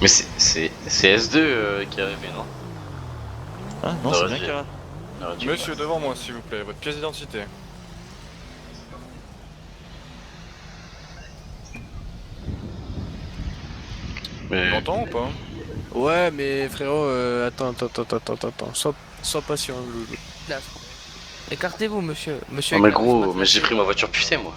Mais c'est S2 qui est arrivé, non? Ah non, c'est bien Kara. Monsieur, devant moi, s'il vous plaît, votre pièce d'identité. Mais... Tu m'entends ou pas? Ouais, mais frérot, attends. Sois patient, loulou. Là. Écartez-vous, monsieur. Monsieur, Oh mais écartez-vous, gros, ce mais j'ai matin, pris ma voiture pucée moi.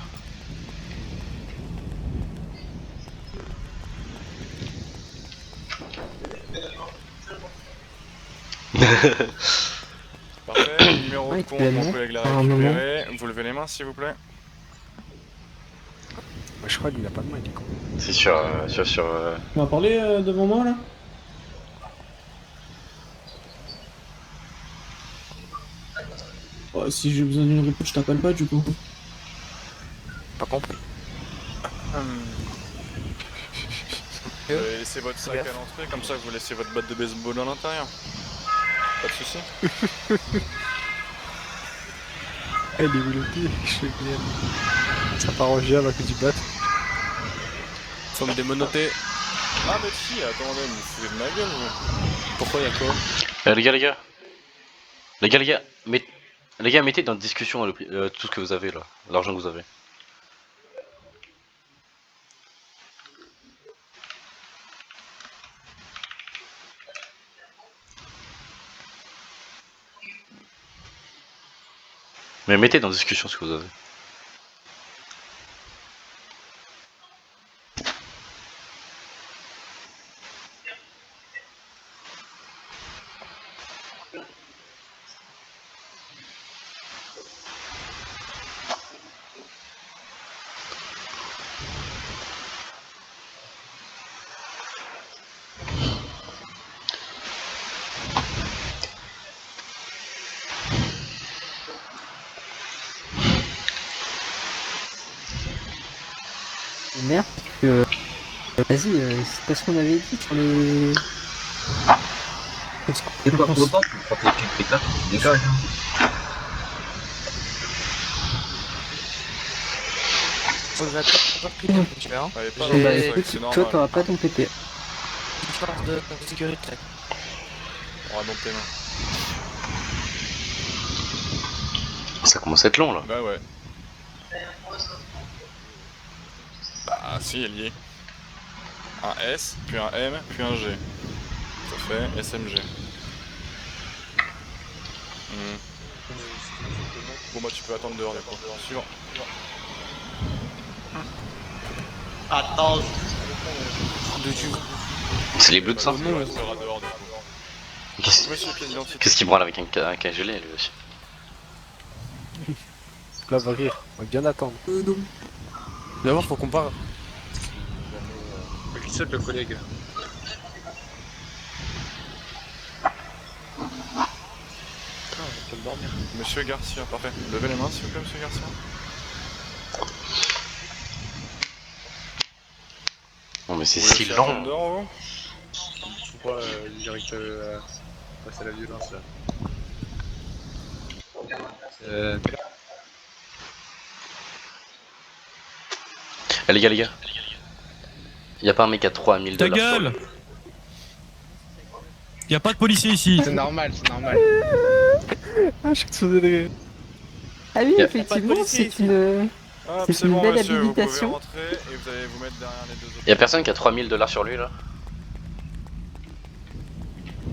Parfait, numéro de Ouais, compte, tu l'as mon mis collègue l'a à un moment. récupéré. Vous levez les mains, s'il vous plaît. Ouais, je crois qu'il a pas de main, il est con. C'est sur... Tu m'as parlé devant moi là? Si j'ai besoin d'une réponse, je t'appelle pas du coup. Pas compris. Vous allez laisser votre sac à l'entrée, comme ça vous laissez votre batte de baseball à l'intérieur. Pas de soucis. Elle est où le pied? Je fais bien. Ça part en gel avec du bat. Faut me démonoter. Ah mais si, attendez, vous vous foutez de ma gueule vous. Pourquoi y'a quoi? Les gars. Les gars, mettez dans discussion tout ce que vous avez là, l'argent que vous avez. Mais mettez dans discussion ce que vous avez. Merde, que... Vas-y, c'est pas ce qu'on avait dit sur les... T'es pas content, tu prends tes petites pétards, tu dégages. Faudrait pas plus de monsieur, hein. Allez, pas J'ai- dans le Bah sac, écoute, c'est toi normal. t'auras pas ton PP. Une force de sécurité. On va dans tes mains. Ça commence à être long là. Bah ouais. Bah si, elle y est. Un S, puis un M, puis un G. Ça fait SMG. Bon bah tu peux attendre dehors du coup. Suivant. Attends, C'est les bleus de sang. Tu resteras dehors du coup. Monsieur, pièce d'identité. Qu'est-ce qu'il branle avec un gelé lui aussi? Là, va rire. On va bien attendre. D'abord, faut qu'on parle. qui c'est le collègue? Monsieur Garcia, parfait. Levez les mains s'il vous plaît, monsieur Garcia. Non mais c'est Vous si laissez attendre long. dehors, vous Pourquoi direct face à la violence là? Eh les gars. Y'a pas un mec à 3000 $. Ta gueule! Y'a pas de policier ici! C'est normal, c'est normal. Ah, je suis sauté de rire. Ah oui, Y'a- effectivement, c'est une... Ah, C'est c'est une bon belle monsieur, vous pouvez habilitation. rentrer et vous allez vous mettre derrière les deux autres. Y'a personne qui a 3000 $ sur lui là?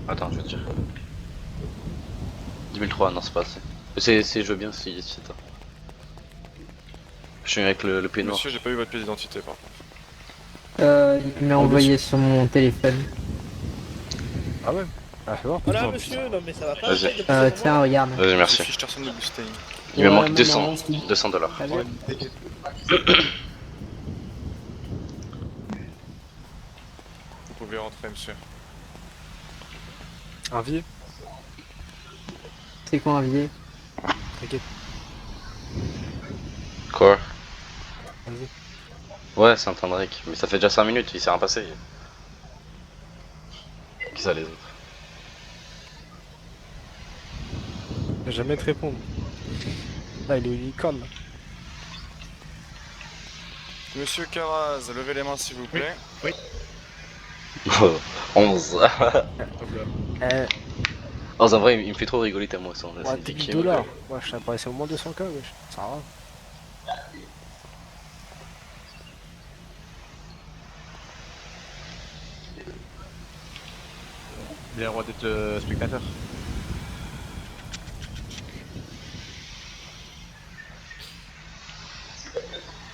Attends, je veux te dire. 10 003, non c'est pas assez. Je veux bien si c'est ça. Je suis avec le P noir. Monsieur, j'ai pas eu votre pièce d'identité par contre. Il me l'a envoyé sur mon téléphone. Ah ouais? Ah, c'est bon. Voilà monsieur, non mais ça va pas. Vas-y. Tiens, regarde. Vas-y, merci. Fiche personne de Bustein. Il me Ouais, manque non, 200 non, c'est tout. 200 $. Très bien. Vous pouvez rentrer monsieur. Un vie? C'est quoi un billet? T'inquiète. Quoi? Vas-y. Ouais, c'est un train de rec, mais ça fait déjà 5 minutes, il s'est rien passé. Qui ça les autres? Il va jamais te répondre. Là, il est unicorn. Là. Monsieur Caraz, levez les mains s'il vous plaît. 11. Hop là. 11 en vrai, il me fait trop rigoler tellement ça. Ouais, t'es 10 $. Ouais, je t'ai apparaissé au moins 200K, wesh. Ça va. Il a le droit d'être spectateur.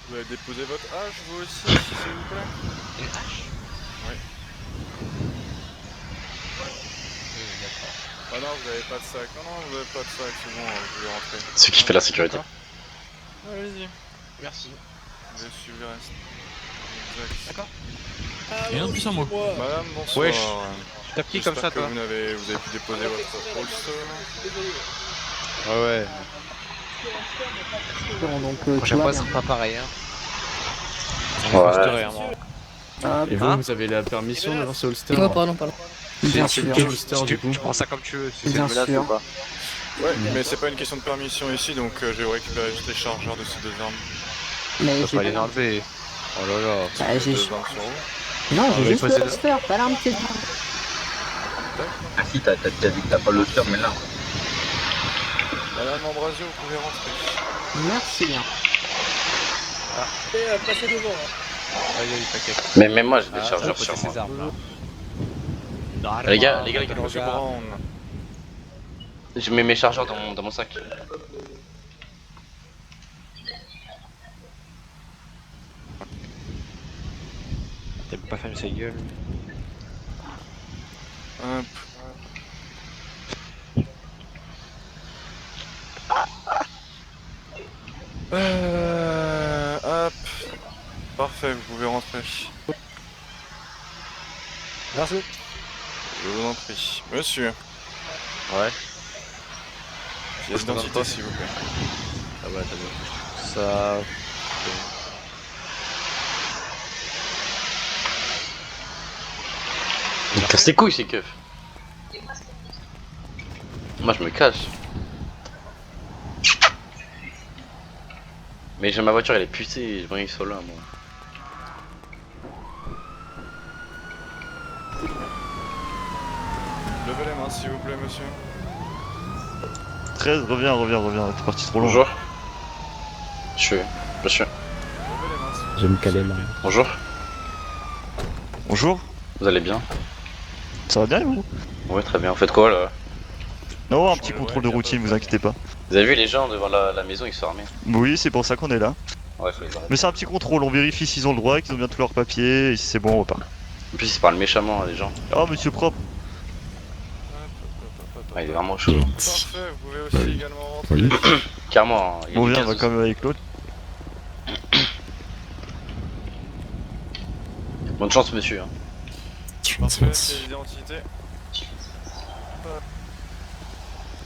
Vous allez déposer votre hache vous aussi, s'il vous plaît. Une hache. Oui. Ah non, vous avez pas de sac. Non, vous avez pas de sac, c'est bon, vous pouvez rentrer. C'est qui fait la sécurité. Allez-y, Merci. vous allez suivre le reste. Exact. D'accord. Rien de plus en moi. Madame, bonsoir. Wesh. T'as qui comme ça, J'espère que toi? vous avez pu déposer votre holster. Ouais, ouais. Bon, donc, Prochaine fois, tout ce va sera pas pareil, hein. Ouais. bien. Et vous, Hein vous avez la permission d'avoir ce holster? Ouais, pardon. Bien C'est sûr. quel holster du coup? Tu prends ça comme tu veux, si c'est Bien une menace sûr. ou pas. Ouais, mais c'est pas une question de permission ici, donc je vais vous récupérer juste les chargeurs de ces deux armes. Mais Faut j'ai pas les pas... enlever. Oh là là. Bah, j'ai... Deux armes sur vous. Non, Ah, j'ai oui, juste posez-le. le holster, pas l'arme qui est dedans. Ah si, t'as dit que t'as pas le hauteur, mais là. Madame Ambrasio, vous pouvez rentrer. Merci bien. Aïe aïe, t'inquiète. Mais même moi j'ai des Ah, chargeurs faut sur poser moi. ses armes là. Les gars, Monsieur Brown. je mets mes chargeurs dans mon sac. T'as pas fermé sa gueule. Hop. Hop. Parfait, vous pouvez rentrer. Merci. Je vous en prie. Monsieur, Ouais. pièce d'identité s'il vous plaît. Ah bah, t'as vu. Ça. Il casse les couilles ces keufs. Moi je me cache. Mais j'ai ma voiture, elle est pucée, je veux qu'ils soient là moi. Levez les mains s'il vous plaît, monsieur. 13, reviens, t'es parti trop loin. Bonjour. Monsieur. Levez les mains s'il vous plaît. Je vais me caler là. Bonjour. Bonjour, Vous allez bien? ça va bien et vous? Ouais, très bien. Vous faites quoi là? Non, un petit contrôle de routine, vous inquiétez pas. Vous avez vu les gens devant la maison, ils sont armés. Oui, c'est pour ça qu'on est là. Ouais, faut les arrêter. Mais c'est un petit contrôle, on vérifie s'ils ont le droit, qu'ils ont bien tous leurs papiers, et si c'est bon, on repart. En plus, ils parlent méchamment les gens. Oh, monsieur propre. Ouais, il est vraiment chaud. Parfait, vous pouvez aussi également rentrer. Carrément, hein, il y a Bon, du viens, on gaz va quand même avec l'autre. aussi. Bonne chance, monsieur. Hein. Parfait, pièce d'identité. Hop.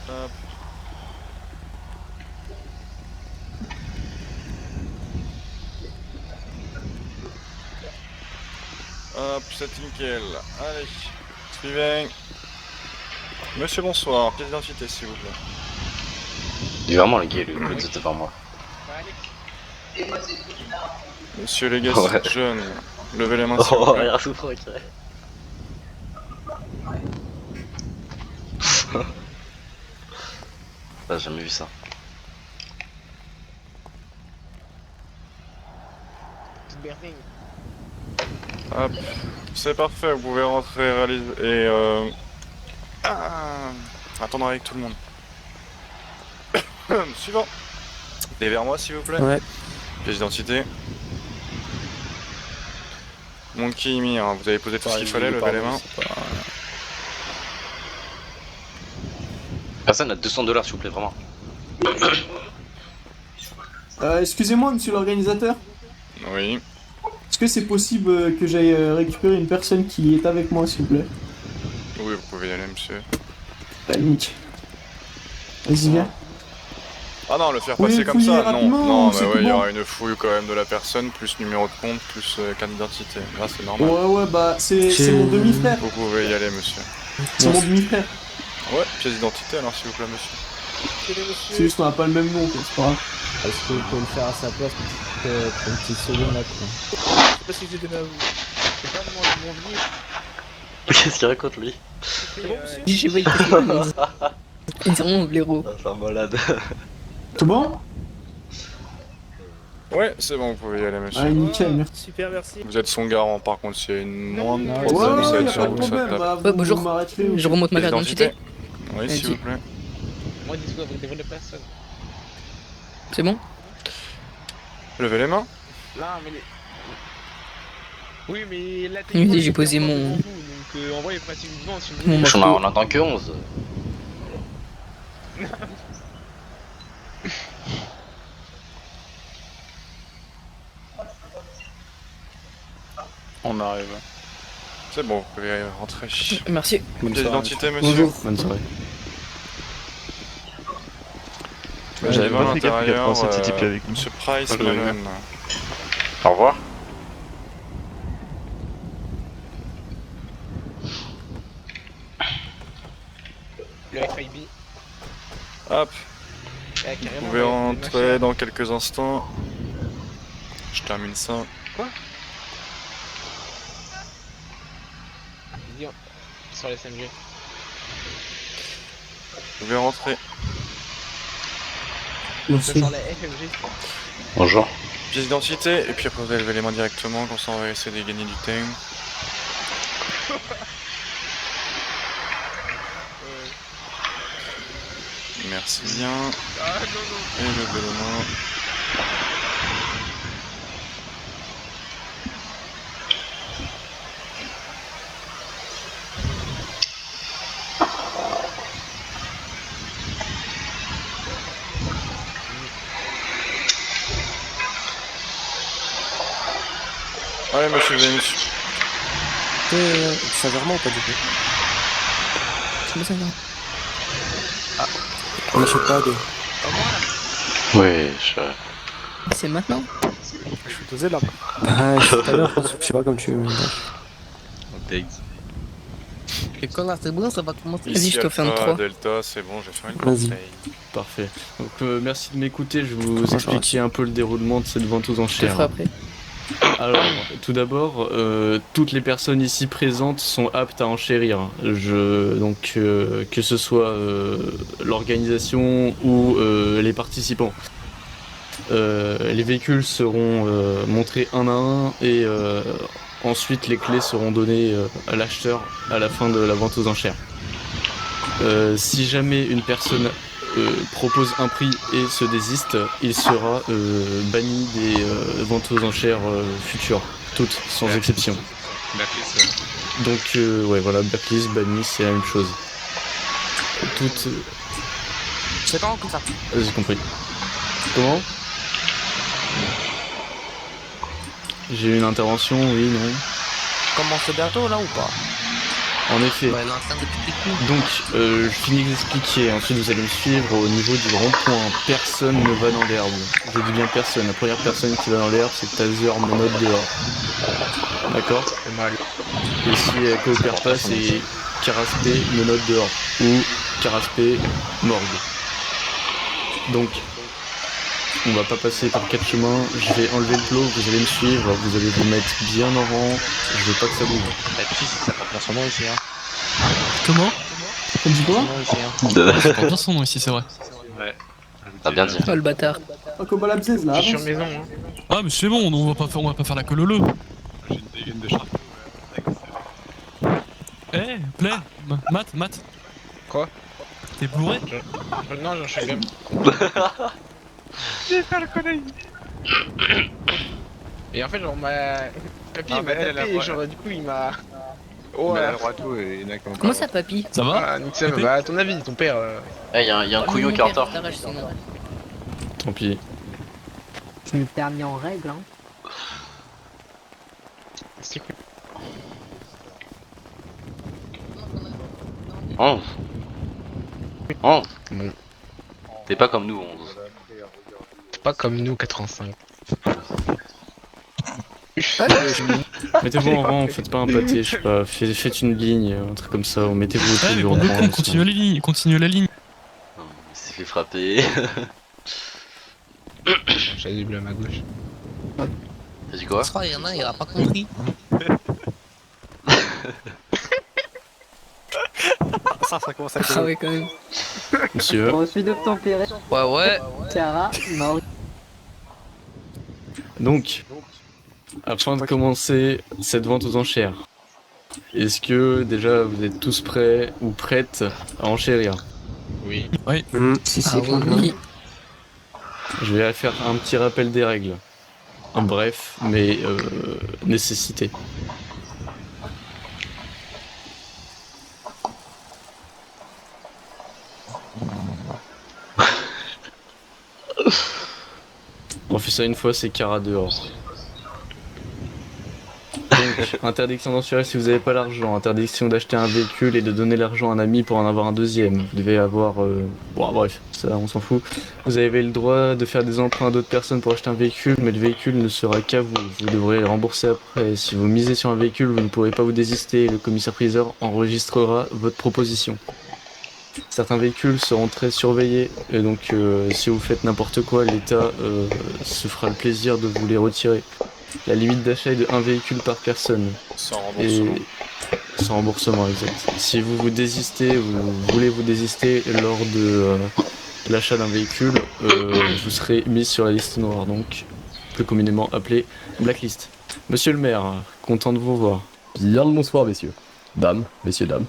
Hop. Hop, c'est nickel. Allez, suivez. Monsieur, bonsoir. Pièce d'identité, s'il vous plaît. Il est vraiment le gay, le petit devant moi. Monsieur les gars, Ouais. jeune, levez les mains, s'il vous Oh, plaît. regarde tout froid qu'il J'ai jamais vu ça. Hop, c'est parfait, vous pouvez rentrer, réaliser et attendre avec tout le monde. Suivant. Et vers moi s'il vous plaît. Ouais. Pièce d'identité. Monkey Mir, vous avez posé tout ce qu'il fallait, levez les mains. Personne a 200 $, s'il vous plaît, vraiment. Excusez-moi, monsieur l'organisateur. Oui. Est-ce que c'est possible que j'aille récupérer une personne qui est avec moi, s'il vous plaît? Oui, vous pouvez y aller, monsieur. Bah, nickel. Vas-y, viens. Ah non, le faire Oui, passer comme fouiller ça, non. rapidement, Non, c'est mais tout ouais, il y bon. aura une fouille quand même de la personne, plus numéro de compte, plus carte d'identité. Là, c'est normal. Ouais, bah, c'est mon demi-frère. Vous pouvez y aller, monsieur. C'est mon demi-frère. Ouais, pièce d'identité alors, s'il vous plaît, monsieur. C'est juste qu'on a pas le même nom, quoi, c'est pas grave. Est-ce que vous pouvez le faire à sa place pour une petite seconde là quoi. C'est parce que j'étais là, vous. C'est pas mon venir. Qu'est-ce qu'il raconte lui? J'ai pas été. Ils sont mon blaireau. Ah, c'est un malade. Tout bon? Ouais, c'est bon, vous pouvez y aller, monsieur. Allez, nickel, merci. Super, merci. Vous êtes son garant, par contre, s'il y a une moindre non, Ouais, problème, ça va ouais, être y'a sur pas de vous, ça problème, tape. bah, Ouais, vous bonjour. m'arrêterez ou- Je remonte ma carte d'identité. Oui, s'il vous plaît. Moi, dis-toi, vous dévolez personne. C'est bon? Levez les mains. Non, mais les... Oui, mais là, Oui, j'ai posé mon- Donc, en vrai, pratiquement, si vous Mon On marteau. en entend que 11. On arrive. C'est bon, vous pouvez rentrer. Merci. Pièce d'identité, monsieur. Bonne soirée. J'avais Devant pas fait gaffe qu'il y a l'intérieur, 37 types avec nous. Monsieur Price, Ouais, ouais. Malone. Au revoir. Le FIB. Hop, Eh, vous carrément, pouvez ouais, rentrer dans quelques instants. Je termine ça. Dis- Sur les SMG. Vous pouvez rentrer. Merci. Sur la FMG. Bonjour. Pièce d'identité, et puis après vous allez lever les mains directement, comme ça on va essayer de gagner du temps. Merci bien. Ah, non, Et levez les mains. Allez, monsieur Venus. Ça vraiment ou pas du coup? Comment ça va? On n'achète pas de. Oui, C'est maintenant? Je suis posé là. Ah, tout à l'heure, je sais pas comme tu. Et quand là, c'est bon, ça va commencer. Vas-y, Ici, je te fais un Alpha, 3. Delta, c'est bon, j'ai fait une Vas-y. bataille. Parfait. Donc merci de m'écouter, je vais vous expliquer un peu le déroulement de cette vente aux Je te enchères. ferai après. Alors, tout d'abord, toutes les personnes ici présentes sont aptes à enchérir. Donc, que ce soit l'organisation ou les participants. Les véhicules seront montrés un à un et ensuite les clés seront données à l'acheteur à la fin de la vente aux enchères. Si jamais une personne propose un prix et se désiste, il sera banni des ventes aux enchères futures, toutes, sans exception. Donc ouais voilà, blacklist, banni, c'est la même chose. Toutes... C'est quand comme ça? J'ai compris. Comment? J'ai eu une intervention, oui, non. Commence bientôt là ou pas? En effet. Ouais, l'instinct de petit coup. Donc, je finis d'expliquer, ensuite vous allez me suivre au niveau du rond-point. Personne ne va dans l'herbe. Je dis bien personne. La première personne qui va dans l'herbe, c'est Taser, menotte dehors. D'accord? Et si elle coopère pas, c'est Caraspé, menotte dehors. Ou Caraspé, morgue. Donc, on va pas passer par 4 chemins. Je vais enlever le plot, vous allez me suivre, vous allez vous mettre bien en rang. Je veux pas que ça bouge. La fille, ça porte bien son nom ici, hein. Comment? T'as dit quoi? Son nom ici, hein. Ça porte bien son nom ici, c'est vrai. Ouais. T'as bien dit. Oh le bâtard. Pas comme à la bzèze, là, Je suis avance. sur maison, hein. Ah, mais c'est bon, on va pas faire la cololo. J'ai une de chapeau. Eh, play, Matt. Quoi? T'es bourré? Non, j'en suis bien. Et en fait, genre, Papy, il m'a tapé et genre, du coup, il m'a... Oh, la droite, et Comment ça, papy? Ça va? Ah, nique ça, bah, à ton avis, ton père... Eh, y'a un couillon qui est en retard. Tant pis. Tu me permis en règle, hein. C'est cool. Oh. Oh. Bon. T'es pas comme nous, 11. Pas comme nous, 85. Mettez-vous en rang, faites pas un pâté, je sais pas, faites une ligne, un truc comme ça, ou mettez-vous Ouais, mais autour pour du deux rang. comptes, continue la ligne. Non, il s'est fait frappé. J'ai du bleu à ma gauche. T'as dit quoi? Il y en a, il aura pas compris. Ça commence à Ah ouais, quand même. Monsieur. Bon, ensuite d'obtempérer, Ouais. Cara, Mauri. Donc, afin de commencer cette vente aux enchères, est-ce que déjà vous êtes tous prêts ou prêtes à enchérir? Oui. Si Ah c'est oui. Je vais faire un petit rappel des règles. Un bref, mais nécessité. On fait ça une fois, c'est Cara dehors. Donc, interdiction d'enchères si vous n'avez pas l'argent, interdiction d'acheter un véhicule et de donner l'argent à un ami pour en avoir un deuxième. Vous devez avoir... Bon, bref, ça on s'en fout. Vous avez le droit de faire des emprunts à d'autres personnes pour acheter un véhicule, mais le véhicule ne sera qu'à vous. Vous devrez le rembourser après. Si vous misez sur un véhicule, vous ne pourrez pas vous désister. Le commissaire-priseur enregistrera votre proposition. Certains véhicules seront très surveillés, et donc si vous faites n'importe quoi, l'État se fera le plaisir de vous les retirer. La limite d'achat est de 1 véhicule par personne. Sans remboursement. Et sans remboursement, exact. Si vous vous désistez, vous voulez vous désister lors de l'achat d'un véhicule, vous serez mis sur la liste noire, donc plus communément appelée blacklist. Monsieur le maire, content de vous voir. Bien le bonsoir, messieurs. Dames, messieurs, dames.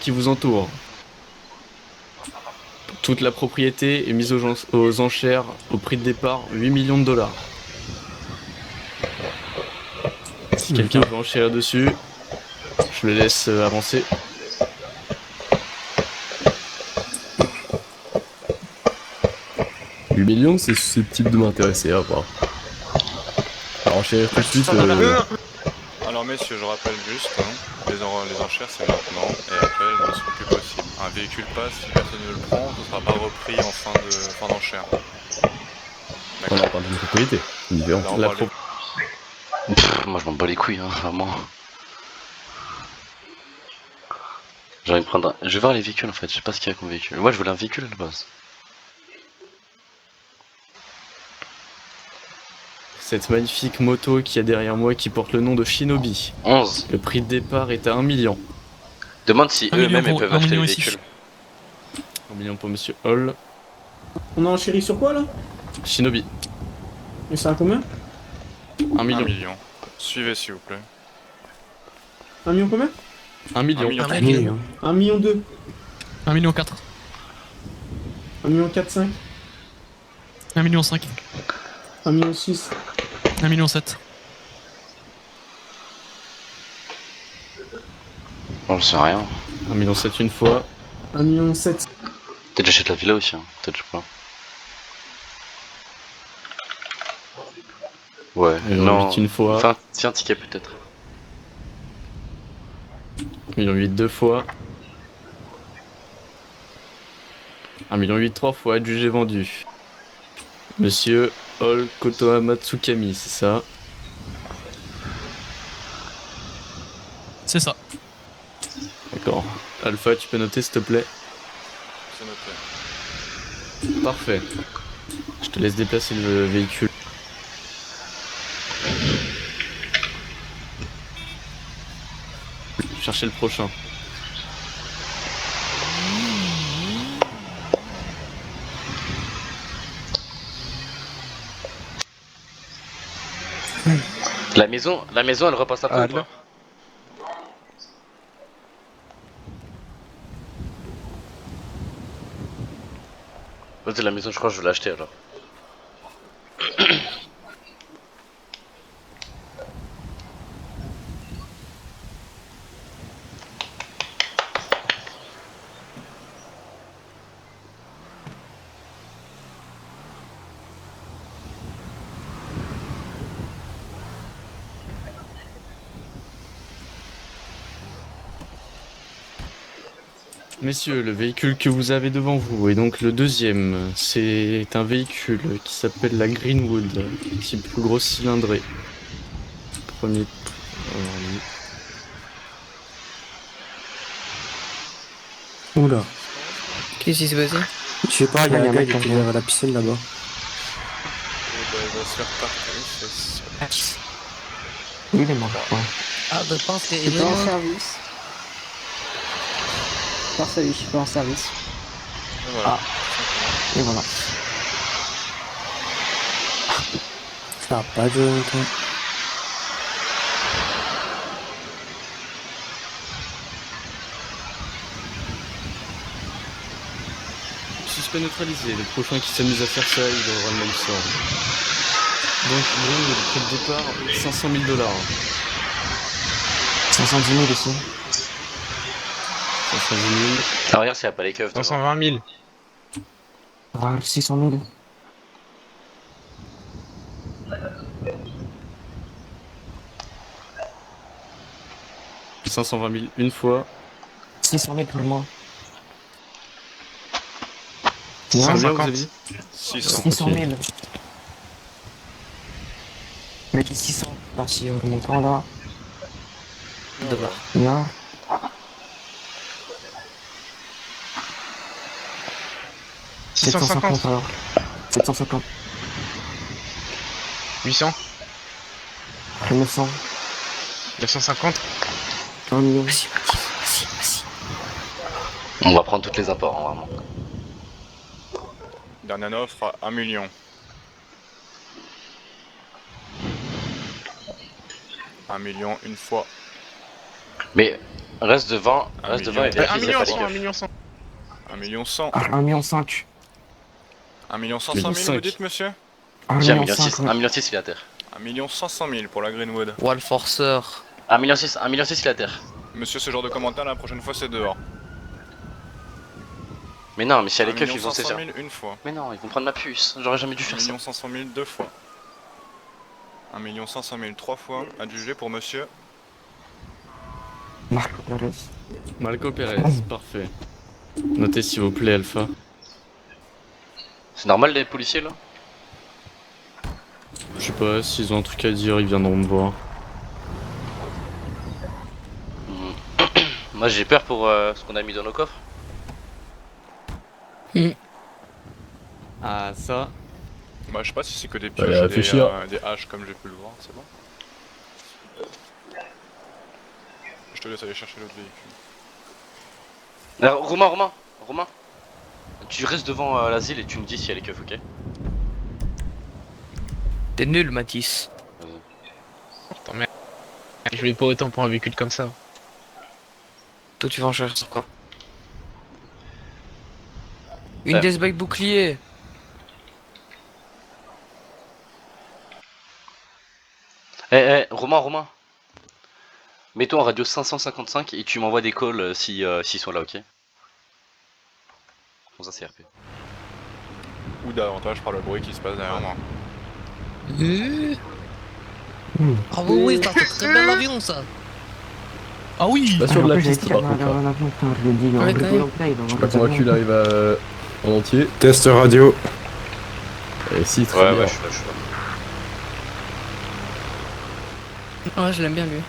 Qui vous entoure. Toute la propriété est mise aux enchères au prix de départ 8 millions de dollars. Si quelqu'un veut enchérir dessus, je le laisse avancer. $8 millions, c'est susceptible de m'intéresser, à voir. Alors, enchérir tout de suite. Alors messieurs, je rappelle juste, les enchères c'est maintenant, et après elles ne sont plus possibles. Un véhicule passe, si personne ne le prend, ce ne sera pas repris en fin d'enchère. On en parle d'une propriété, c'est différent. Là, on parle de- Moi je m'en bats les couilles, hein, vraiment. J'ai envie de prendre un... Je vais voir les véhicules en fait, je sais pas ce qu'il y a comme véhicule. Moi je voulais un véhicule à la base. Cette magnifique moto qui est derrière moi qui porte le nom de Shinobi. 11. Le prix de départ est à 1 million. Demande si eux-mêmes ils peuvent acheter le véhicule. 1 million pour Monsieur Hall. On a enchéri sur quoi là? Shinobi, Et ça a combien? 1 1 million. million. Suivez s'il vous plaît. 1 million combien? 1 million. 1 million. 1 million 2. 1 million 4. 1 million 4, 5. 1 million 5. 1 million 6. 1 million 7. On sait rien. 1 million 7 une fois. 1 million 7. Peut-être j'achète la villa aussi, hein. Peut-être je sais pas. Ouais, Et non. 8 une fois. Enfin, tiens, un ticket peut-être. 1 million 8 deux fois. 1 million 8 trois fois, adjugé vendu. Monsieur Hall Kotohama Tsukami, c'est ça? C'est ça. D'accord. Alpha, tu peux noter s'il te plaît? C'est noté. Parfait. Je te laisse déplacer le véhicule. Chercher le prochain. La maison elle repasse après ou pas? Vas-y, la maison je crois que je vais l'acheter alors. Messieurs, le véhicule que vous avez devant vous est donc le deuxième. C'est un véhicule qui s'appelle la Greenwood, type plus gros cylindré. Premier. Oula. Qu'est-ce qui s'est passé? Je sais pas, il y a un gars qui est derrière la piscine là-bas. Et bah, il va se faire partir les fesses. Oui, il est mort. Ouais. Ah, je pense qu'il Je suis pas en service. Force à lui, je suis pas en service. Et voilà. Et voilà. Ça a pas duré longtemps. Suspect neutralisé. Le prochain qui s'amuse à faire ça, il aura le même sort. Donc, Greenwood, prix de départ, 500 000 $. 510 000 ici. 510 000. Ah, regarde s'il n'y a pas les keufs. 520 000. Ah, 600 000. 520 000 une fois. 600 000 pour moi. Combien vous 150. avez dit 600. 600 000. Mec, 600. Là, si on remonte en là. Là. 650. alors. 750. 800. 900. 950. 1 million. On va prendre toutes les apports, hein, vraiment. Dernière offre à 1 million. 1 million une fois. Mais reste devant, Un reste devant et million. vérifie 1 s'il n'y a million pas 100, les 1 keufs. million 100. 1 million 100. 1 million 5. 1 million 500 000 vous dites monsieur? 1 Tiens, 1 million million 6, 5. 1 million 6 il est à terre. 1 million 500 000 pour la Greenwood. Wall Forcer. 1 million 6, 1 million 6 il est à terre. Monsieur, ce genre de commentaire, la prochaine fois c'est dehors. Mais non, mais s'il y a 1 les keufs, million ils vont 500 saisir. 000 une fois. Mais non, ils vont prendre ma puce. J'aurais jamais dû 1 faire ça. million 500 000 deux fois. 1 million 500 000 trois fois. Adjugé pour monsieur. Marco Pérez. Marco Pérez, parfait. Notez s'il vous plaît, Alpha. C'est normal les policiers là? Je sais pas, s'ils ont un truc à dire, ils viendront me voir. Moi j'ai peur pour ce qu'on a mis dans nos coffres. Ah, ça. Bah, je sais pas si c'est que des Allez, pioches et réfléchir. des haches comme j'ai pu le voir, c'est bon. Je te laisse aller chercher l'autre véhicule. Romain, tu restes devant l'asile et tu me dis s'il y a les keufs, ok? T'es nul, Mathis. Attends, merde. Je voulais pas autant pour un véhicule comme ça. Toi, tu vas en chercher quoi? Une Ouais. death bike bouclier. Romain. Mets-toi en radio 555 et tu m'envoies des calls s'ils sont là, ok? Bon, ça c'est RP. Ou davantage par le bruit qui se passe derrière moi. Ah oui, ça c'est très bel avion ça. Ah oui. Pas sûr de la piste par contre. Là. L'avion, putain, je le dis, Ouais, on quand rigole même. en play, Je suis pas convaincu, il arrive en entier. Test radio. Et si, très bien. Ouais, je suis là. Ouais, je l'aime bien lui.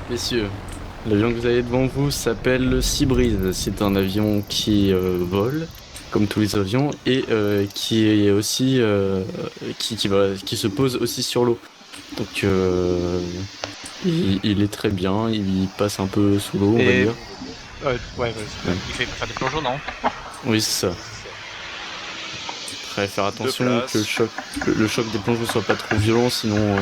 Messieurs, l'avion que vous avez devant vous s'appelle le Seabreeze. C'est un avion qui vole, comme tous les avions, et qui est aussi qui se pose aussi sur l'eau. Donc il est très bien, il passe un peu sous l'eau, on va dire. Il fait faire des plongeons, non? Oui, c'est ça. Après, faire attention places. que le choc des plongeons soit pas trop violent, sinon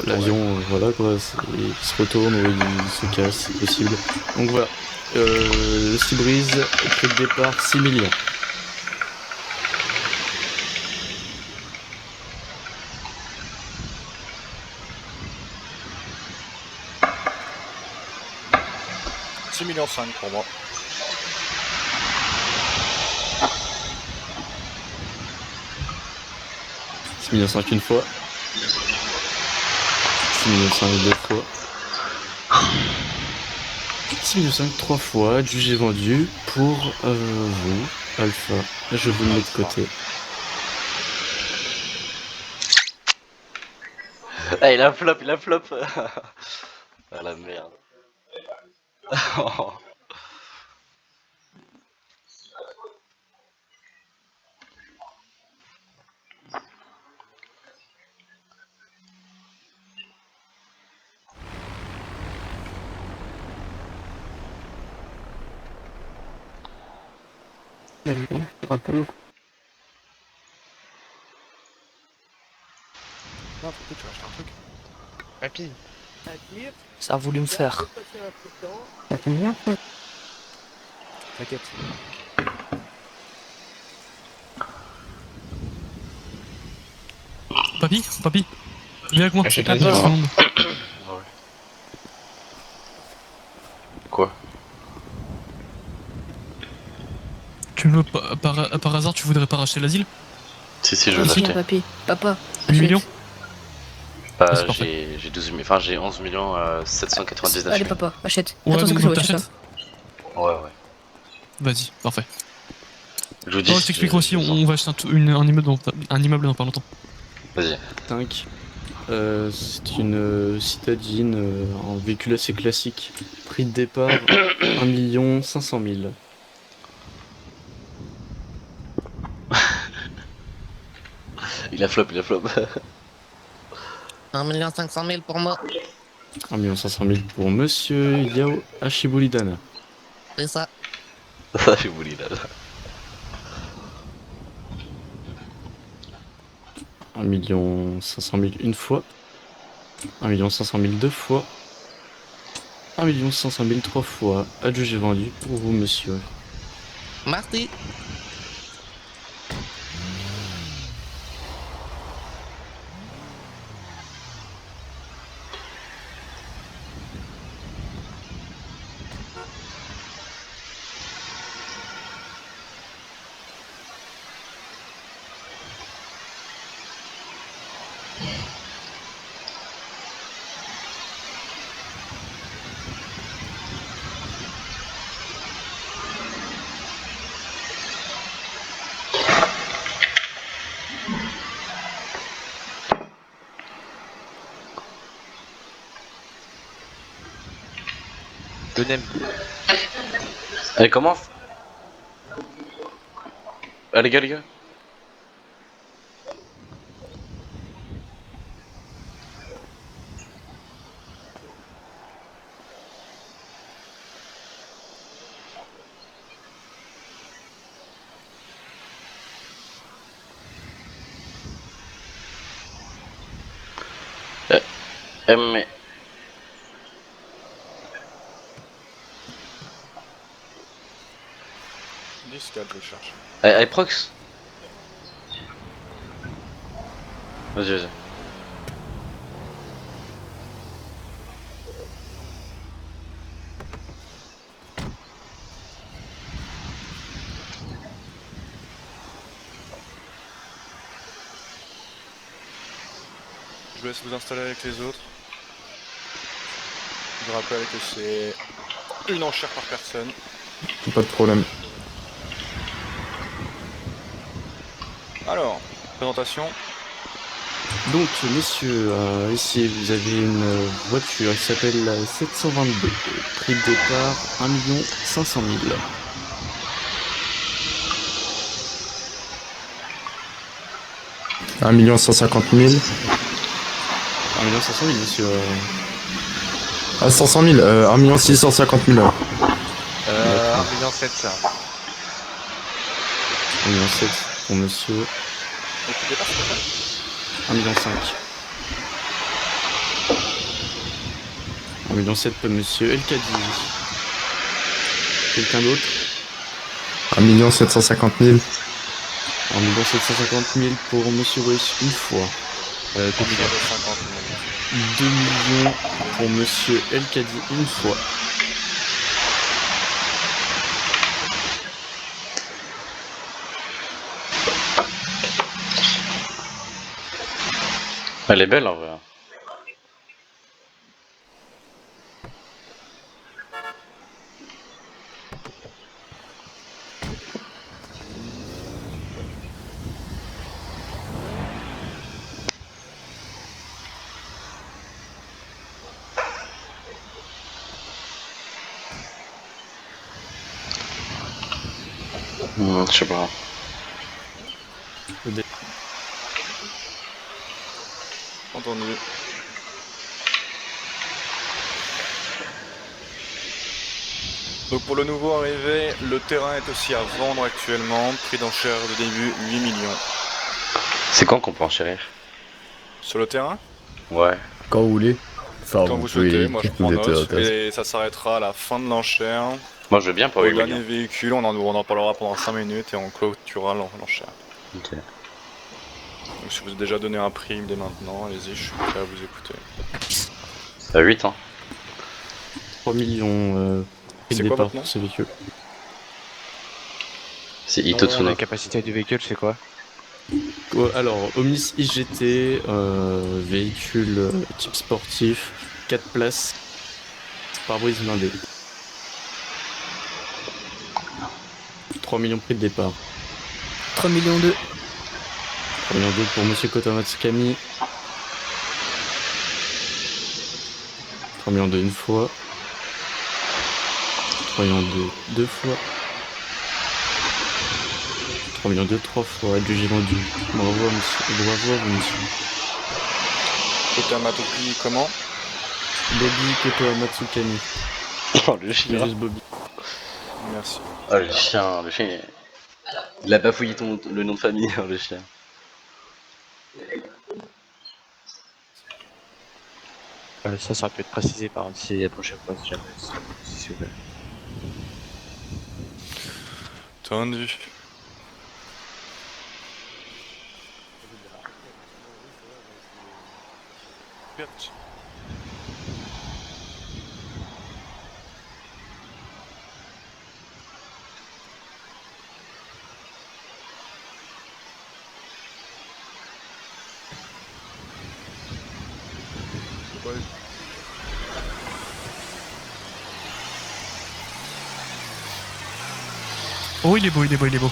l'avion, voilà quoi, il se retourne ou il se casse, c'est possible. Donc voilà, le Seabreeze, prix de départ 6 millions. $6,5 millions pour moi. 6 millions 5 une fois. 6 6 millions 5 deux fois. 6 millions 5 trois fois, jugé vendu pour vous, Alpha. Je vous le mets de côté. Ah, il a flop, il a flop. Ah la merde. Mais bon, ça fera pas beaucoup. Non, pourquoi tu vas acheter un truc? Papy. Ça a voulu me faire. Ça tombe bien, quoi. T'inquiète. Papy, viens avec moi. Achète Attends la une vie. seconde. Quoi? Tu veux par hasard, tu voudrais pas racheter l'asile? Si, je veux l'acheter. Papy, papa. 8 millions? C'est parfait. J'ai 12 000, enfin j'ai 11 millions 799 Allez, 000. papa, achète. Ouais, Attends, donc que je t'achètes? ça. Ouais. Vas-y, parfait. Je vous dis. Non, je t'explique aussi, on va acheter un immeuble dans pas longtemps. Vas-y. 5. C'est une citadine en véhicule assez classique. Prix de départ 1 500 000. Il a flop. 1 500 000 pour moi. 1 500 000 pour monsieur Yao Ashibulidana. C'est ça. Ça fait bouli là. 1 500 000 une fois. 1 500 000 deux fois. 1 500 000 trois fois. Adjugé vendu pour vous, monsieur. Merci. Le NEM. Allez, comment? Allez, les gars. Mais... Discal, je cherche. Allez, Prox. Vas-y. Je vous laisse vous installer avec les autres. Je rappelle que c'est une enchère par personne. Pas de problème. Alors, présentation. Donc, messieurs, ici vous avez une voiture qui s'appelle la 722. Prix de départ 1 500 000. 1 150 000. 1 500 000, monsieur. Ah, 500 000, 1 650 000. 1 700 000. 1 700 pour monsieur. Et puis départ, c'est quoi? 1 500 000. 1 700 000 pour monsieur Elkadi. Quelqu'un d'autre? 1 750 000. 1 750 000 pour monsieur Wesh une fois. 2 millions de 50 000. 2 millions pour monsieur Elkadi une fois. Elle est belle en vrai. Je sais pas. Entendu. Donc pour le nouveau arrivé, le terrain est aussi à vendre actuellement, prix d'enchère de début 8 millions. C'est quand qu'on peut enchérir? Sur le terrain? Ouais. Quand vous voulez. Enfin, Quand vous pouvez souhaitez, moi je prends nous note, déterrer. et ça s'arrêtera à la fin de l'enchère. Moi je veux bien pour Au 8 dernier millions. véhicule, on en parlera pendant 5 minutes et on clôturera l'enchère. Ok. Donc si vous avez déjà donné un prix dès maintenant, allez-y, je suis prêt à vous écouter. À 8 hein. 3 millions prix C'est de quoi départ votre nom? pour ce véhicule. C'est Itotsuno. La capacité du véhicule, c'est quoi? Alors, Omnis IGT, véhicule type sportif, 4 places, pare-brise blindé. 3 millions prix de départ. 3 millions 2. 3 millions 2 pour Monsieur Kota Matsukami. 3 millions 2 une fois. 3 millions 2 deux fois. 3 millions 2 trois fois. Adjugé vendu. Bravo à monsieur. Bravo à vous, monsieur. Côté Amatopi, comment? Bobby Koto Matsukami. Oh le chien. Juste Bobby. Merci. Oh le chien, il a bafouillé le nom de famille, hein, le chien. Ça aurait pu être précisé par si la prochaine fois, si jamais, s'il vous plaît. Entendu. Perte. Oh, il est beau, il est beau, il est beau.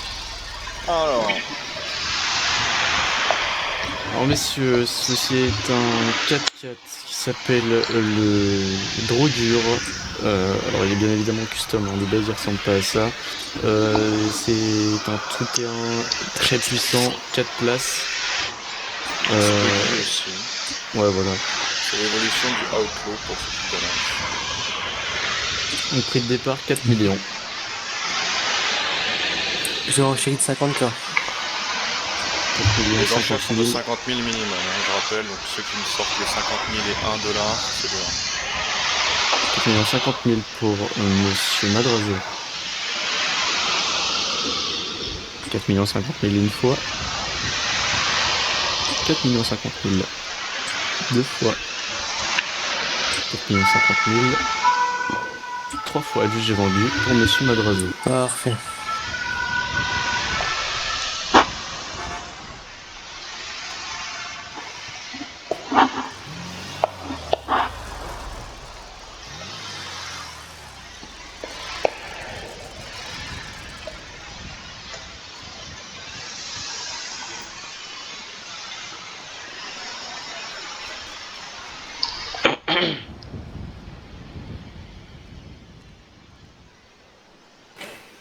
Alors, Alors messieurs, ceci est un 4x4 qui s'appelle le Drogur. Alors il est bien évidemment custom, hein, de base il ressemble pas à ça. C'est un tout-terrain très puissant, 4 places. c'est aussi. Ouais voilà. C'est l'évolution du Outlaw pour ceux qui connaissent. Donc prix de départ 4 millions. J'ai renchéri de 50K. 4 millions, Les enchères 50 sont de 000. 50 000 minimum, hein, je rappelle, donc ceux qui me sortent les 50 000 et 1 dollar, c'est dehors. 4 millions 50 000 pour monsieur Madrazo. 4 millions 50 000 une fois. 4 millions 50 000 deux fois. 4 millions 50 000 trois fois. J'ai vendu pour monsieur Madrazo. Parfait.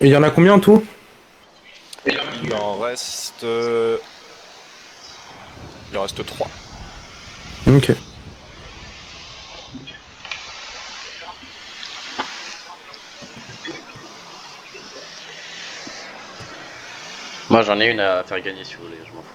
Et il y en a combien en tout? Il en reste... Il en reste 3. Ok. Moi j'en ai une à faire gagner si vous voulez, je m'en fous.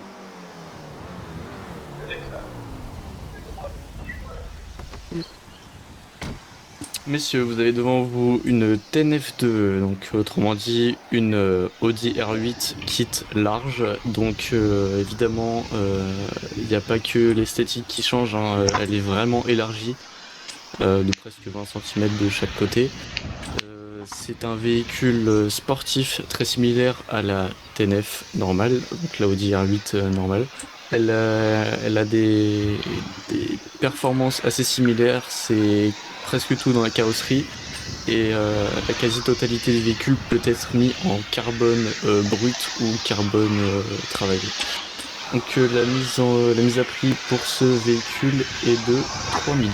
Messieurs, vous avez devant vous une TNF2, donc autrement dit une Audi R8 kit large. Donc évidemment, il n'y a pas que l'esthétique qui change, hein, elle est vraiment élargie, de presque 20 cm de chaque côté. C'est un véhicule sportif très similaire à la TNF normale, donc la Audi R8 normale. Elle a des performances assez similaires, c'est presque tout dans la carrosserie et la quasi-totalité des véhicules peut être mis en carbone brut ou carbone travaillé. Donc la mise à prix pour ce véhicule est de 3 millions.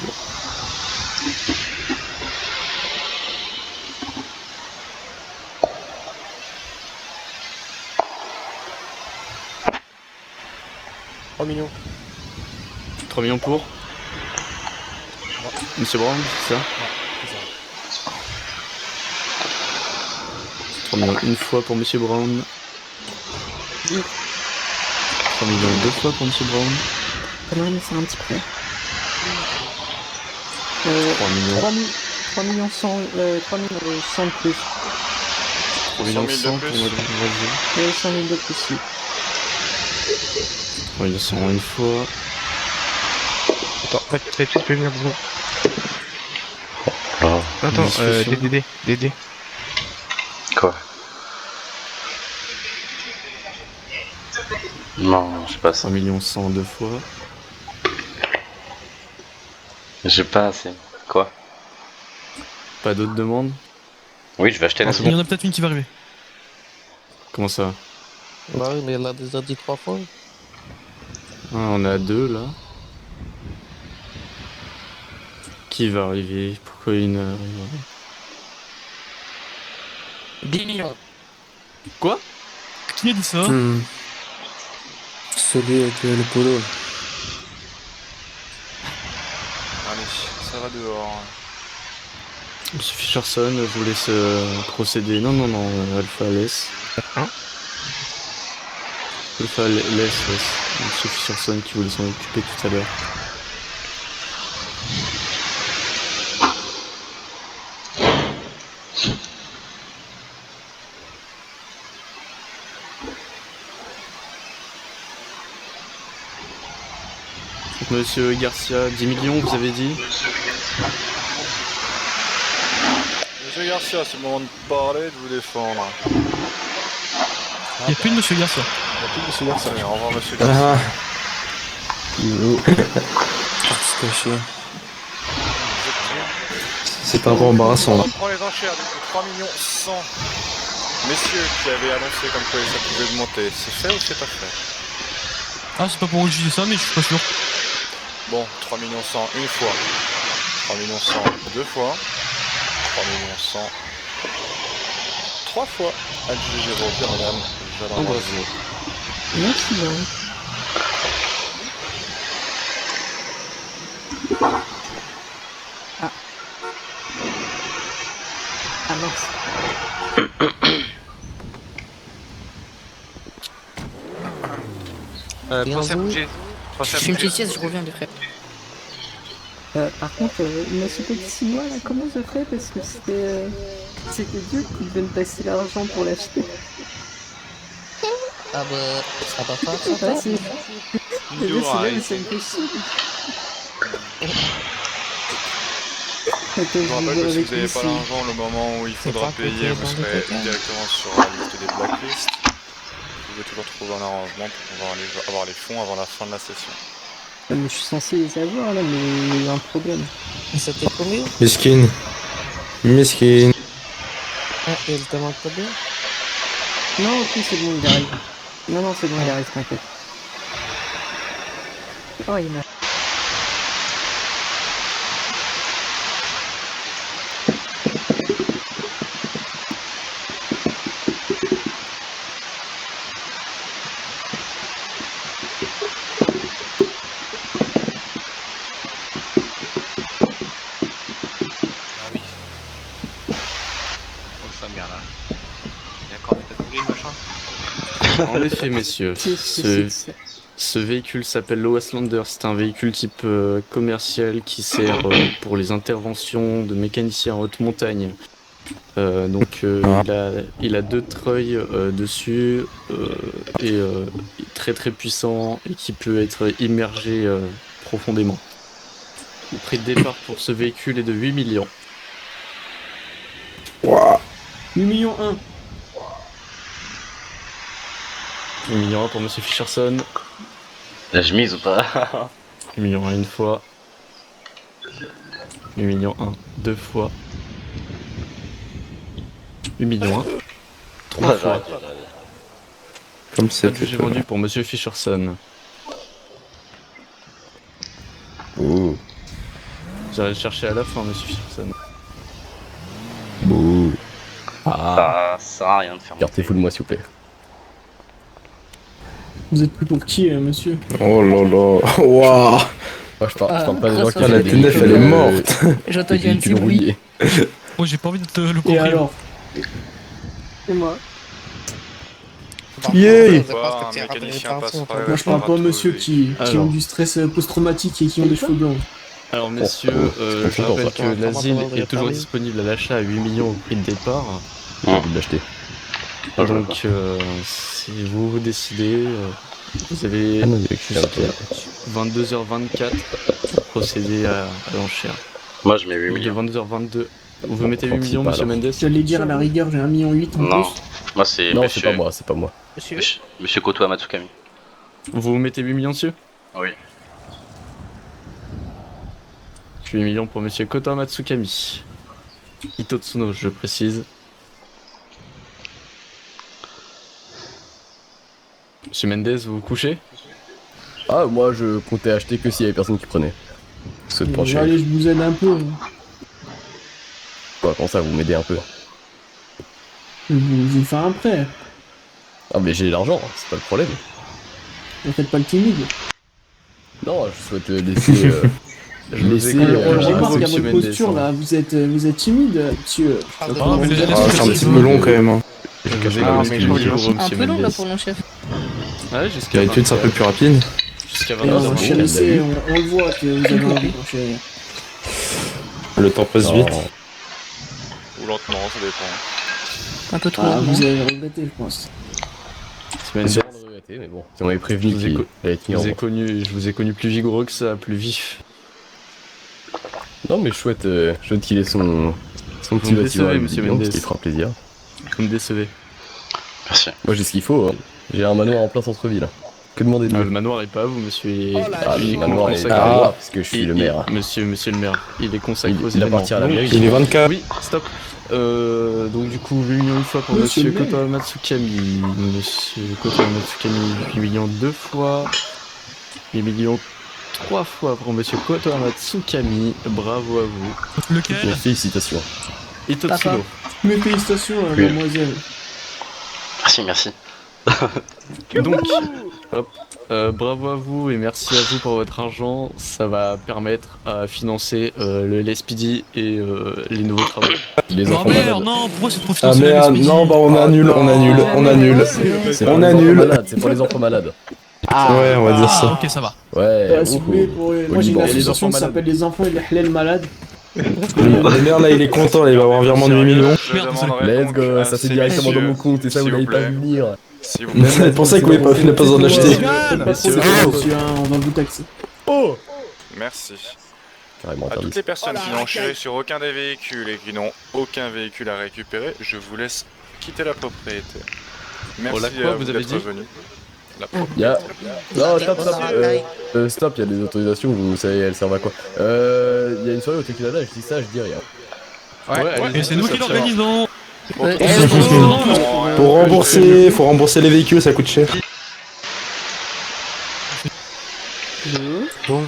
3 millions. 3 millions pour Monsieur Brown, c'est ça? 3 millions une fois pour Monsieur Brown. 3 millions deux fois pour Monsieur Brown. Pas mal, mais c'est un petit prêt. 3 millions. 3 millions 100, 3 millions 100 de plus. 3 millions 100 pour Madame Voisin. 100 000 de plus, oui. 3 millions 100 une fois. Attends, tu peux venir 2 secondes. Oh. Attends, Discussion. DD. Quoi? Non, j'ai pas ça. 3 millions 100 deux fois. J'ai pas assez. Quoi? Pas d'autres demandes? Oui, je vais acheter la Il y en a peut-être une qui va arriver. Comment ça? Bah oui, mais elle a déjà dit 3 fois. Ah, on est à 2 là. Qui va arriver? Pourquoi une arrive? 10 millions. Quoi? Qui a dit ça? Celui avec le polo. Allez, ça va dehors. Monsieur Fischerson, je vous laisse procéder. Non, Alpha laisse. Hein? Alpha laisse. Monsieur Fischerson qui voulait s'en occuper tout à l'heure. Monsieur Garcia, 10 millions, vous avez dit? Monsieur Garcia, c'est le moment de parler, de vous défendre. Il n'y a plus de Monsieur Garcia. Monsieur Garcia. Allez, au revoir, Monsieur Garcia. C'est un peu embarrassant là. On prend les enchères du coup, 3 millions 100. Messieurs qui avaient annoncé comme quoi ça pouvait augmenter, c'est fait ou c'est pas fait? Ah, c'est pas pour vous que je dis ça, mais je suis pas sûr. Bon, 3 millions 100 une fois. 3 millions 100 deux fois. 3 millions 100 trois fois. Adjugé Géraud, madame. Bravo. Merci, Laurent. Ah. Ah mince. Pensez à bouger. Je suis une petite sieste, je reviens les frères. Par contre, il m'a sauté de 6 mois là, comment je fais? Parce que c'était Dieu qui devait me passer l'argent pour l'acheter. Ah bah, ça va pas, Ah, ça va. c'est là où c'est impossible. Je vous rappelle que si vous n'avez pas l'argent, le moment où il faudra payer, vous serez directement sur la liste des blacklists. Vous pouvez toujours trouver un arrangement pour pouvoir avoir les fonds avant la fin de la session. Mais je suis censé les avoir là, mais il y a eu un problème. C'était combien? Miskin. Ah, et elle demande combien? Non, ok, c'est bon, il arrive. Non, c'est bon, il arrive, t'inquiète. Oh, il m'a... En effet, messieurs, ce véhicule s'appelle l'Oaslander. C'est un véhicule type commercial qui sert pour les interventions de mécaniciens en haute montagne. Il a 2 treuils dessus et très très puissant et qui peut être immergé profondément. Le prix de départ pour ce véhicule est de 8 millions. 8 millions 1. 8 millions 1 pour Monsieur Fischerson. Je mise ou pas? 8 millions 1 une fois. 8 millions 1 deux fois. 8 millions 1 3 fois. Comme c'est Que j'ai vendu pour Monsieur Fischerson. Ouh. J'allais le chercher à la fin, Monsieur Fischerson. Bouh. Ça sert à rien de faire. Écartez-vous de moi, s'il vous plaît. Vous êtes plus pour qui, monsieur? Oh là là. Waouh. Moi, je parle pas des gens qui La TNF, elle est morte. J'ai entendu un petit bruit. Moi j'ai pas envie de te le Et couvrir. alors? C'est moi. Yeah. Pas un mécanicien passera. Moi je parle pas aux monsieur qui ont du stress post-traumatique et qui ont des cheveux blancs. Alors messieurs, je rappelle que l'asile est toujours disponible à l'achat à 8 millions au prix de départ. J'ai envie de l'acheter. Donc si vous décidez, vous avez jusqu'à 22h24 pour procéder à l'enchère. Moi je mets 8 De millions. 22h22. Vous mettez 8 millions, monsieur Mendes? J'allais dire à la rigueur, j'ai 1,8 million en Non, plus. moi c'est Non, monsieur... c'est pas moi. Monsieur Kotoa Matsukami. Vous mettez 8 millions dessus? Oui. 8 millions pour monsieur Kota Matsukami. Hitotsuno, je précise. Monsieur Mendes, vous vous couchez? Ah, moi, je comptais acheter que s'il y avait personne qui prenait. C'est pas cher. Allez, je vous aide un peu. Quoi, comment ça, vous m'aidez un peu? Je vous fais un prêt. Ah, mais j'ai l'argent, c'est pas le problème. Ne faites pas le timide. Non, je souhaite laisser... laisser... J'ai remarqué à monsieur votre Mendes, posture là, vous êtes timide, monsieur. Ah, mais C'est un petit peu long quand même. Hein. Ah, mais je crois que Un peu long là pour mon chef. Ouais, jusqu'à D'habitude, c'est un peu plus rapide. Jusqu'à Et 22h. chérissez, on le voit que vous avez envie, mon chéri. Le temps passe vite. Ou lentement, ça dépend. Un peu trop. Ah, long, vous non avez regretté, je pense. Mendes, J'ai regretté, mais bon, si on m'avait prévenu Je vous ai qu'il co- allait tenir... je vous ai connu plus vigoureux que ça, plus vif. Non, mais je souhaite qu'il ait son petit me bâtiment, décevez, monsieur parce Mendes. qu'il fera plaisir. Vous me décevez. Merci. Moi, j'ai ce qu'il faut, hein. J'ai un manoir en plein centre-ville. Que demander de Le mieux? manoir est pas à vous, monsieur. Il est Ah, le uniquement manoir est consacré à moi, parce que je suis le maire. Monsieur le maire, il est consacré aux Il événements. appartient à la Donc, mairie. Il est 24. Oui, stop. Donc du coup, 8 millions une fois pour Monsieur monsieur le maire. Kota Matsukami. Monsieur Kota Matsukami, 8 millions 2 fois. 8 millions 3 fois pour monsieur Kota Matsukami. Bravo à vous. Lequel? Félicitations. Hitotsuno. Mes félicitations, Oui. mademoiselle. Merci, merci. Donc, hop, bravo à vous et merci à vous pour votre argent. Ça va permettre à financer le LSPD et les nouveaux travaux. Les Oh enfants merde, malades. non, pourquoi c'est trop Ah financier merde, le SPJ? non, bah on annule, on annule, on annule. C'est On pour les enfants annule. malades, c'est pour les enfants malades. Ouais, on va dire Ah, ça. ok, ça va. Ouais, Si vous ouhou. voulez, moi j'ai une Liban. Et les association enfants qui s'appelle les enfants et les halal malades. Le maire là, il est content, là, il va avoir un virement de 8 millions. Je demanderai Let's donc go, à ça c'est ces directement dans messieurs, mon compte et ça vous s'il l'avez vous pas plaît. vu venir. S'il vous plaît. C'est pour ça qu'il n'a pas besoin de l'acheter. Pas Messieurs, trop, monsieur, hein, on va vous taxer. Oh, Merci. carrément À toutes interdit. les personnes qui n'ont enchéré sur aucun des véhicules et qui n'ont aucun véhicule à récupérer, je vous laisse quitter la propriété. Merci la quoi, à vous vous avez d'être dit venus. La Il y a... Non, stop, il y a des autorisations, vous savez, elles servent à quoi? Il y a une soirée au Tequilada, je dis ça, je dis rien. Et c'est nous qui l'organisons. Faut rembourser les véhicules, ça coûte cher. Bon,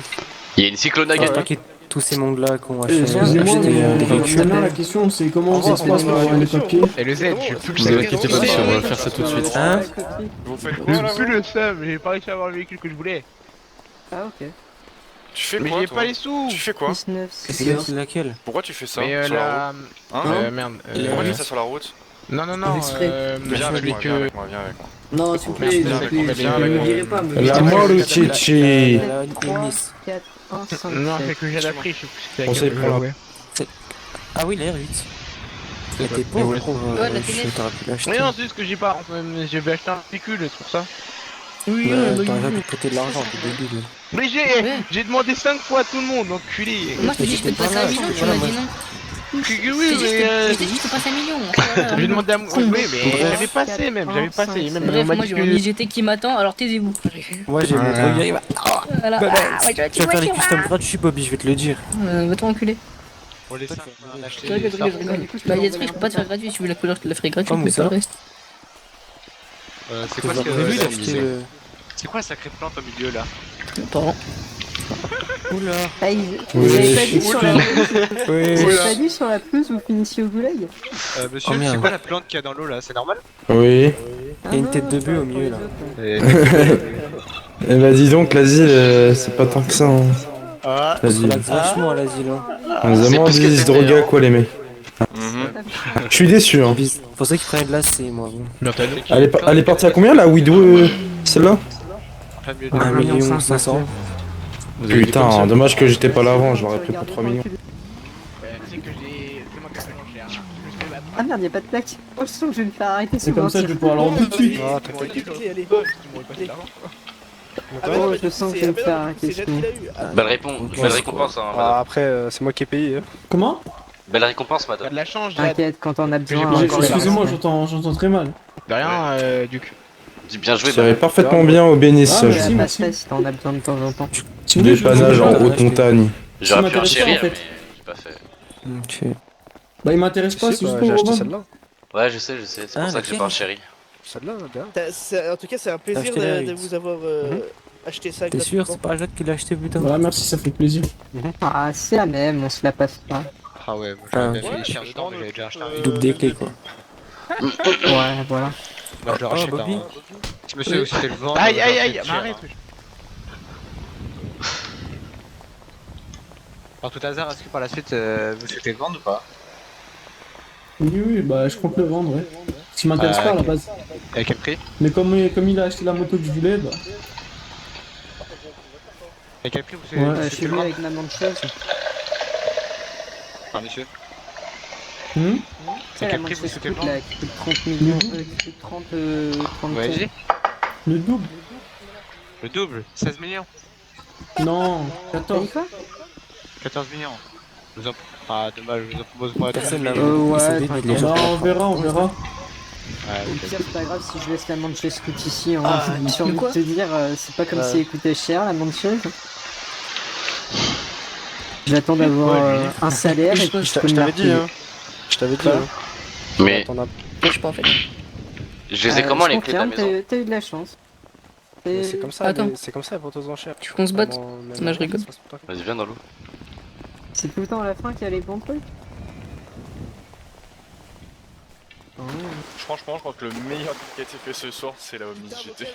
Il y a une cyclone à gagner. j'espère que tous ces mondes-là qui ont acheté Excusez-moi, des mais véhicules. maintenant la question c'est comment ça se passe pour avoir les papiers. Et le Z, je peux plus Vous le inquiétez pas, monsieur, on va faire ça tout de suite. Hein? Vous faites quoi là J'ai plus le seum, j'ai pas réussi à avoir le véhicule que je voulais. Ah, ok. Tu fais Mais quoi j'ai toi pas les sous. Tu fais quoi? 19, C'est laquelle? Pourquoi tu fais ça Mais sur la la. route Hein Merde. Pourquoi tu fais ça sur la route Non, non, non. Exprès. Viens avec moi, viens avec moi, viens avec moi. Non, s'il vous plaît, Merci, s'il vous avec plaît, moi, viens ne avec me moi. virez pas. La mort de Chichi. 3, 4, 1, 5, Non, c'est 7. que j'ai appris, je sais plus c'était On sait laquelle pas. je jouais. Ah oui, la R8. Là, t'es pauvre, Ouais, la télé. t'aurais pu l'acheter. Mais non, c'est juste que j'ai pas. Je vais acheter un véhicule, c'est pour ça. Oui, T'aurais jamais pu prêter de l'argent, t'es débile. Mais j'ai demandé 5 fois à tout le monde, enculé. Moi je t'ai dit je te passe 1 million, tu m'as dit non. Oui, Je t'ai mais. dit je te passe 1 million. J'ai demandé à moi. Oui, mais Bref. j'avais passé même, j'avais passé. Même Bref, on m'a moi dit j'ai mon que. IGT qui m'attend, alors taisez-vous. Moi j'ai mon truc, il va. Voilà. Bah, Ah, ouais, tu vas faire les customs gratuits, Bobby, je vais te le dire. Va-toi enculer. On les a Je rigole, je rigole. Bah, Yatsuri, je peux pas te faire gratuit. Si tu veux la couleur, je te la ferai gratuite, Comme mais pas ça. le reste. C'est quoi T'as prévu d'acheter le. C'est quoi la sacrée plante au milieu là? Pardon. Oula. Ah, vous avez pas dit sur la Vous avez pas dit sur la pelouse, vous finissiez au goulag Monsieur, Oh, merde. c'est quoi la plante qu'il y a dans l'eau là? C'est normal? Oui. Il y a une tête de bœuf au milieu là. Eh bah dis donc, l'asile, c'est pas tant que ça. Hein. Ah, L'asile. Vachement à l'asile. Hein. On nous a moins dit se droguer à quoi les mecs. Je suis déçu. Hein. C'est pour ça qu'ils prenaient de l'AC, moi. Elle est partie à combien la Widow celle-là? 1 500 000. Putain, dommage que j'étais pas là avant, je l'aurais pris pour 3 millions. C'est que j'ai. C'est moi qui ai fait mon cher. Je me suis fait battre. Ah merde, y'a pas de plaque. Oh, je sens que je vais me faire arrêter C'est comme ça que je vais pouvoir leur tout de suite. Ah, t'inquiète. Oh, je sens que je vais me faire arrêter. Belle récompense, hein, madame. Après, c'est moi qui ai payé. Comment? Belle récompense, T'as madame. de la chance, Jade. T'inquiète, quand on a besoin. Excusez-moi, j'entends très mal. De rien, Duc. Dis bien joué, Ça va madame. parfaitement bien au bénissage. Ouais, pas de stress si t'en as besoin de temps en temps. Du dépannage en haute montagne. J'aurais pu m'intéresse pas, enchérir, en fait. mais j'ai pas fait. Ok. Bah, il m'intéresse pas, c'est juste pour Robin. celle-là. Ouais, je sais, c'est pour Ah, ça que j'ai laquelle pas enchéri. Celle-là, bien. En tout cas, c'est un plaisir Acheter la de X. vous avoir acheté ça. T'es sûr, c'est pas Jacques qui l'a acheté, putain? Voilà, merci, ça fait plaisir. Ah, c'est la même, on se la passe pas. Ah ouais, moi Ah, j'avais bien fait cher dedans, mais j'avais déjà acheté un. Double des clés, quoi. Ouais, voilà. Moi je le rachète Bobby. un. Si monsieur aussi c'était le vendre. Aïe, je aïe, le aïe, rachète cher, m'arrête. hein. Par tout hasard, est-ce que par la suite vous souhaitez le vendre ou pas? Oui, bah, je compte le vendre, ouais. Ce qui m'intéresse pas à la base. Et à quel prix? Mais comme il a acheté la moto que je voulais, bah. Et à quel prix vous souhaitez Ouais, vous je souhaitez suis le venu vendre? avec maman de chaise. Ah monsieur. Hum C'est quel la prix manche vous qui souhaitez coûte le là, qui coûte 30 millions, qui coûte 30 Ouais, j'ai. Le double? Le double, 16 millions. Non, T'as 14. dit quoi 14 millions. Ah dommage, je vous en propose moi. Personne l'a ouais, il est Bah, on verra. Au pire, c'est pas grave si je laisse la manchette coûte ici. Hein. J'ai envie de te dire, c'est pas comme si elle coûtait cher la manchette. J'attends d'avoir un salaire et puis je peux me la repayer. Je t'avais dit, hein. Mais Je sais pas en fait. je les ai comment je les clés de la confirme, maison? t'as eu de la chance. C'est comme ça, Attends. c'est comme ça, vente aux enchères. Tu veux qu'on se batte? Non, je rigole. Vas-y, viens dans l'eau. C'est tout le temps à la fin qu'il y a les bons trucs. Franchement, je crois que le meilleur truc qui a été fait ce soir, c'est la Omnis GT.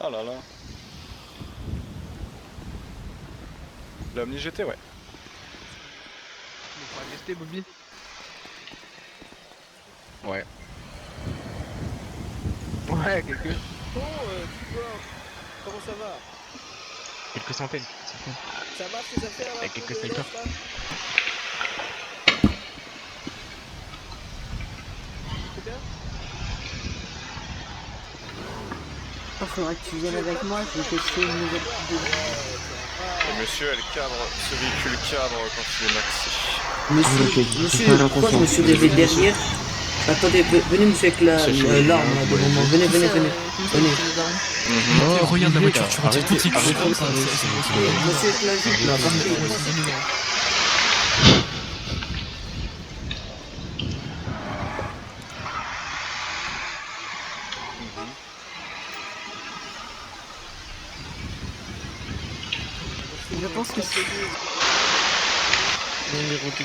Ah là là. La Omnis GT, ouais. On va tester, Bobby. Ouais. Ouais, quelques. Comment ça va? Quelques centaines. Ça marche tes affaires là? Avec quelques snipers. C'est bien? Oh, faudra que tu viennes avec moi, je vais tester une nouvelle petite de... Et monsieur, elle cadre, ce véhicule cadre quand il est maxi. Monsieur, pourquoi je me suis levé derrière? Attendez, venez monsieur avec l'arme là devant moi. Venez. Oh, regarde la voiture, tu retires toutes les couches. Monsieur avec la jupe là, Je pense que c'est...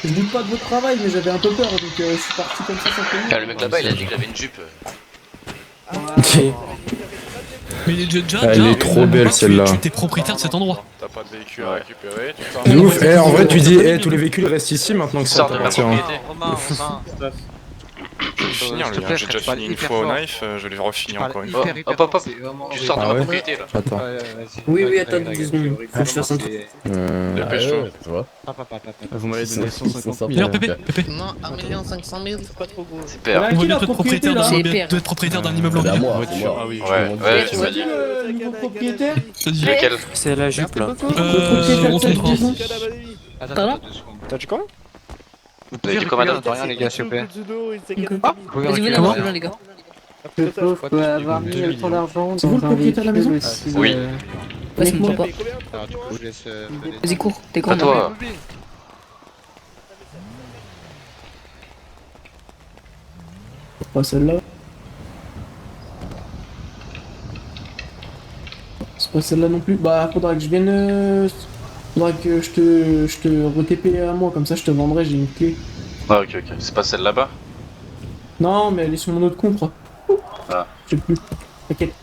Je doute pas de votre travail, mais j'avais un peu peur, donc je suis parti comme ça sans prévenir. Ah, le mec là-bas, il a dit que j'avais une jupe. Mais déjà, Elle est trop belle, celle-là. Tu es propriétaire de cet endroit. T'as pas de véhicule à récupérer, tu t'en De ouf. En vrai, tu dis, tous les véhicules restent ici maintenant que ça Sors de ma t'appartient. Hein. propriété. Je vais finir lui, hein. J'ai déjà fini une fois au knife, je l'ai refini encore une fois. Hop. Tu sors de Ah ma ouais propriété là. Attends. Oui, attends 2 secondes. Faut que je fasse un truc. Dépêche-toi. Tu vois. Vous m'avez donné 150 000. D'ailleurs, Pépé, Non, 1 500 000, c'est pas trop gros. Super. Ouais. on va Qui la bientôt être propriété, propriétaire d'un là immeuble, doit être propriétaire d'un immeuble en C'est à ville. moi, c'est moi. Ah oui, Ouais, tu m'as dit. Le nouveau propriétaire? Vas-y. Lequel? C'est la jupe là. Le propriétaire On de cette tombera. maison? Pardon? T'as dit quoi? Vous avez dit combien de rien les gars, s'il vous plaît. Vas-y, venez là, les gars. Le pauvre peut avoir mis autant d'argent C'est vous le dans un propriétaire de la véhicule maison? aussi. Oui. Ouais, ça me parle pas. Alors du coup, je laisse. Vas-y, cours, t'es Pas grand. toi. Pas celle-là. C'est Pas celle-là non plus. Bah, faudra que je vienne. Faudra que je te re-TP à moi, comme ça je te vendrai, j'ai une clé. Ah, ok, ok. C'est pas celle là-bas? Non, mais elle est sur mon autre compte. Ah. Je sais plus. T'inquiète.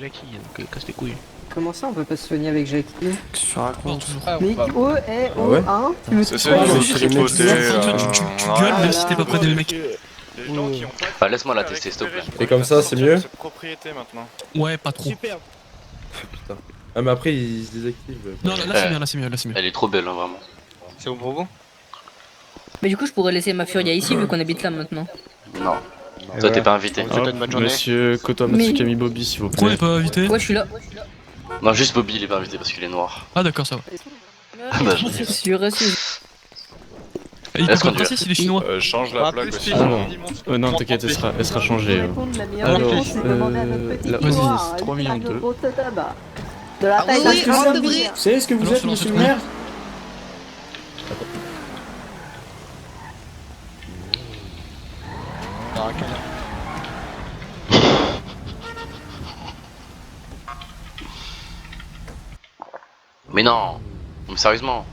Jackie, donc casse les couilles. Comment ça on peut pas se soigner avec Jackie? Qu'est-ce que tu racontes? Mais oh, ouais hein, tu me C'est tues pas, ceux je qui suis ont tripoté. Tu gueules même si t'es pas près des mecs. Les gens qui ont pas. Bah, laisse-moi la tester, s'il te plaît. Et comme ça, c'est mieux? Cette propriété maintenant. Ouais, pas trop. Putain. Ah, mais après, il se désactive. Non, là c'est bien, là c'est mieux, là c'est mieux. Elle est trop belle, hein, vraiment. C'est bon pour vous? Mais du coup, je pourrais laisser ma Furia ici vu qu'on habite là maintenant. Non. Toi, t'es pas invité. Monsieur Kotomatsukami Bobby, s'il vous Pourquoi on plaît. est pas invité? Ouais, je suis là. Non, juste Bobby, il est pas invité parce qu'il est noir. Ah d'accord, ça va. Bah, Je suis reçu. Et il peut Laisse pas conduire. passer s'il est chinois. Change la plaque aussi. Ah non. Non, t'inquiète, elle sera changée. La meilleure Alors, réponse, c'est de demander à notre petit la pouvoir, Vas-y, 3 millions de 2. gros tabac. De la taille oui, d'un oui, grand on homme. devrait. Vous savez ce que vous Alors, êtes, sur monsieur le l'entreprise. maire? Mais non! Mais sérieusement?